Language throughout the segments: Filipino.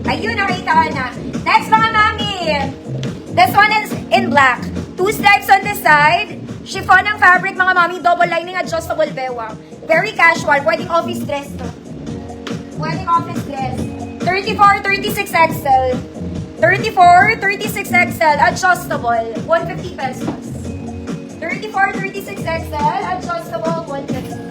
Ayun, nakita ka na. Next, mga mami. This one is in black. 2 stripes on the side. Chiffon ng fabric, mga mami. Double lining, adjustable bewang. Very casual. Pwedeng office dress to. Pwedeng office dress. 34, 36 XL. 34, 36 XL. Adjustable. 150 pesos. 34, 36 XL. Adjustable. 150.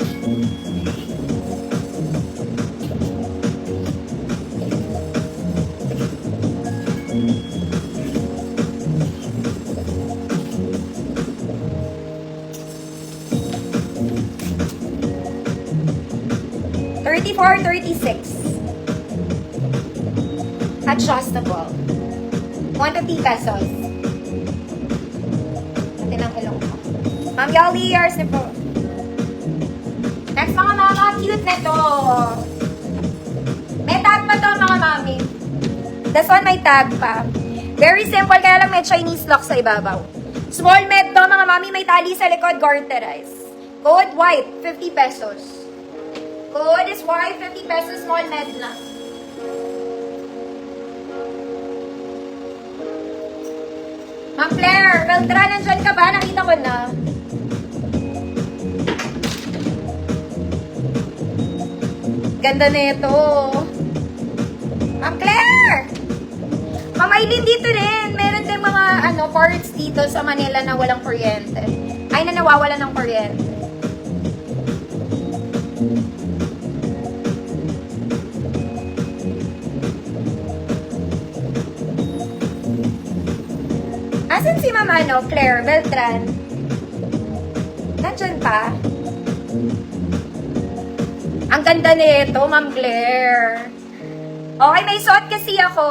$34, $36. Adjustable. 150 pesos. Natin ang ilong ko. Ma'am Yoli, yours na po. Next, mga mama, cute na to. May tag pa to, mga mami. This one may tag pa. Very simple, kaya lang may Chinese lock sa ibabaw. Small med to, mga mami, may tali sa likod, garterize. Code white, 50 pesos. Code is white, 50 pesos, small med na. Ma'am Claire, Beltran, nandyan ka ba? Nakita ko na. Ganda na ito. Ma'am Claire! Ma'am Aileen, dito rin. Meron din mga parts dito sa Manila na walang kuryente. Ay, na nawawala ng kuryente. Asan si Ma'am Claire Beltran? Nandyan pa? Ang ganda nito, Ma'am Claire. Okay, may suot kasi ako.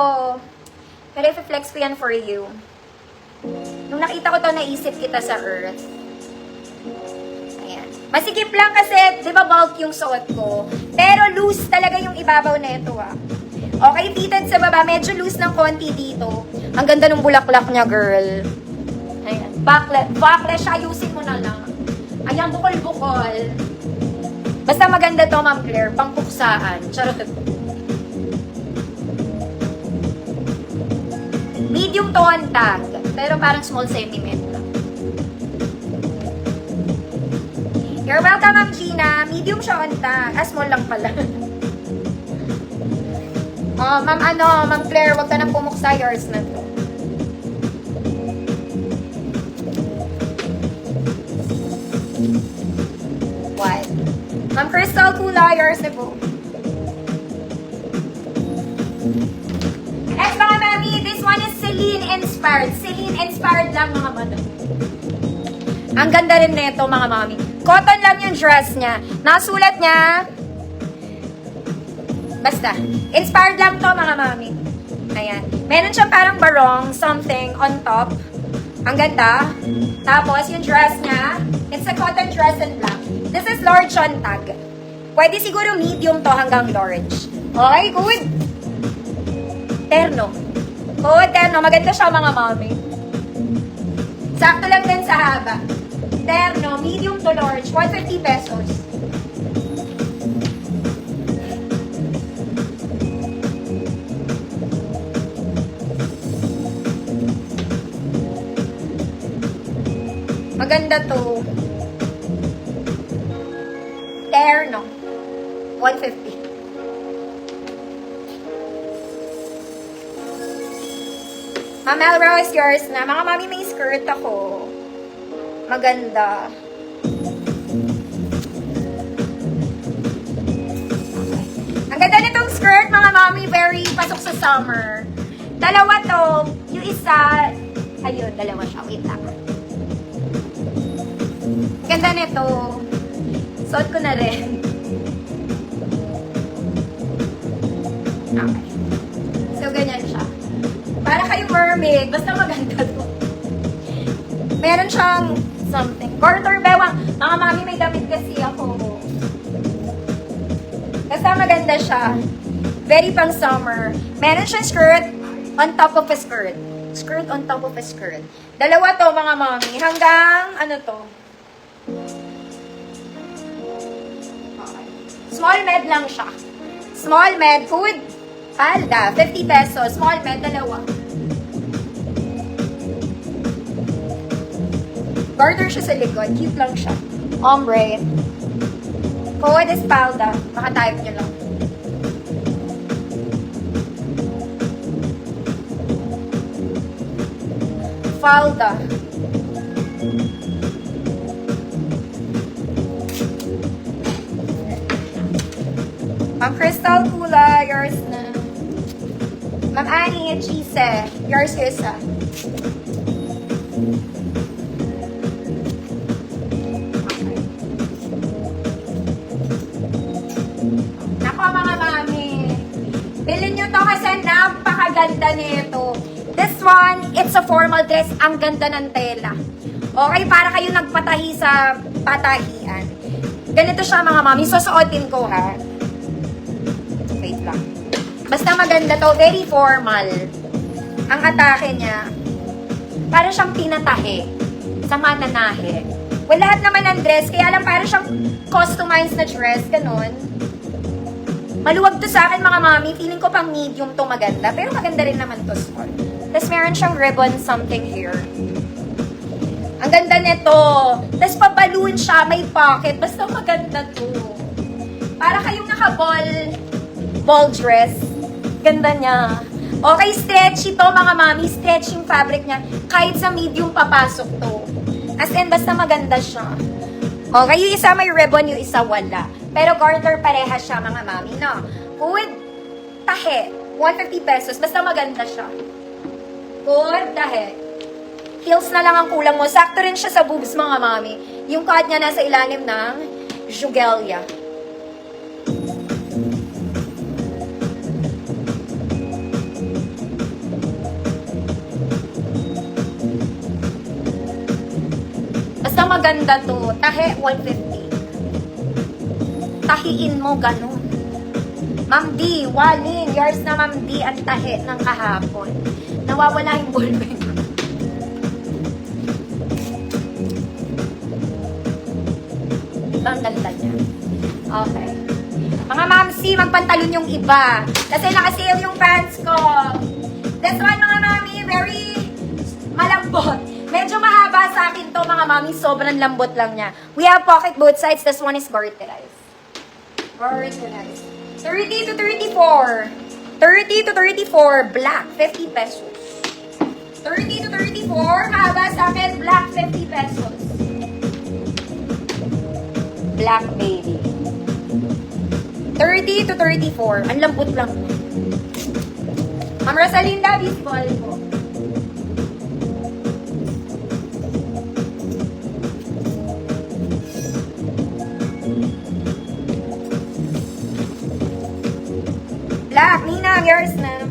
Pero i-flex ko yan for you. Nung nakita ko to, naisip kita sa Earth. Ayan. Masikip lang kasi, di ba bulk yung suot ko. Pero loose talaga yung ibabaw nito, ah. Okay, fitted sa baba. Medyo loose ng konti dito. Ang ganda ng bulaklak niya, girl. Ayan. Backless siya. Ayusin mo na lang. Ayan, bukol-bukol. Basta maganda to, Ma'am Claire. Pangpuksaan. Charot. Medium to ang tag. Pero parang small centimeter lang. You're welcome, Ma'am Gina. Medium siya on tag. Small lang pala. Oh, Ma'am Claire, wag ka nang pumuksa, yours na to. What? Ma'am Crystal Kula, yours na po. Next, mga mami, this one is Celine inspired. Celine inspired lang, mga madam. Ang ganda rin nito, mga mami. Cotton lang yung dress niya. Nasulat niya, basta, inspired lang to, mga mami. Ayan. Meron siyang parang barong, something on top. Ang ganda. Tapos, yung dress niya, it's a cotton dress in black. This is large on tag. Pwede siguro medium to hanggang large. Okay, good. Terno. Good, terno. Maganda siya, mga mami. Sakto lang din sa haba. Terno, medium to large. 150 pesos. Maganda to. Terno. 150. Ma'am Elrose, yours na. Mga mami, may skirt ako. Maganda. Okay. Ang ganda nitong skirt, mga mami. Very pasok sa summer. Dalawa to. Yung isa, ayun, dalawa siya. Wait lang. Ganda nito. Suot ko na rin. Okay. So, ganyan siya. Para kayong mermaid. Basta maganda to. Meron siyang something. Garter bewang. Mga mami, may damit kasi ako. Basta maganda siya. Very pang summer. Meron siyang skirt on top of a skirt. Skirt on top of a skirt. Dalawa to, mga mami. Hanggang, ano to? Okay. Small med lang siya. Small med, food, palda, 50 pesos. Small med, dalawa. Garter siya sa likod. Cute lang siya. Ombre. Food is palda. Maka-type nyo lang. Falda. Ang Crystal Kula, yours na. Ma'am Annie, cheese, yours is Nako mga mami, bilhin nyo to kasi napakaganda nito. This one, it's a formal dress. Ang ganda ng tela. Okay, para kayo nagpatahi sa patahian. Ganito siya mga mami. Susuotin ko ha. Wait lang. Basta maganda to. Very formal. Ang atake niya, para siyang pinatahi sa mananahe. Well, lahat naman ng dress, kaya lang para siyang customized na dress. Ganon. Maluwag to sa akin mga mami. Feeling ko pang medium to maganda. Pero maganda rin naman to small. Tapos meron siyang ribbon something here. Ang ganda nito. Tapos pa-balloon siya. May pocket. Basta maganda to. Para kayong ball dress. Ganda niya. Okay, stretchy to mga mami. Stretching fabric niya. Kahit sa medium papasok to. As in, basta maganda siya. Okay, yung isa may ribbon, yung isa wala. Pero garter pareha siya mga mami, no? Food, tahe. 150 pesos. Basta maganda siya. Food, tahe. Heels na lang ang kulang mo. Sakto rin siya sa boobs mga mami. Yung cut niya nasa ilalim ng jugelia. Basta maganda to. Tahe, 150. Tahiin mo, ganun. Ma'am D, walin. Yours na Ma'am D ang tahi ng kahapon. Nawawala yung ballpen. Ang ganda niya. Okay. Mga Ma'am C, magpantalon yung iba. Kasi nakasale yung pants ko. This one, mga mami, very malambot. Medyo mahaba sa akin to, mga mami. Sobrang lambot lang niya. We have pocket both sides. This one is garterized. Garterized. 30 to 34. 30 to 34. Black. 50 pesos. 30 to 34. Mahaba sa akin. Black. 50 pesos. Black baby. 30 to 34. Ang lambot lang. Ma'am Rosalinda, baseball po. Black, Nina, yours na.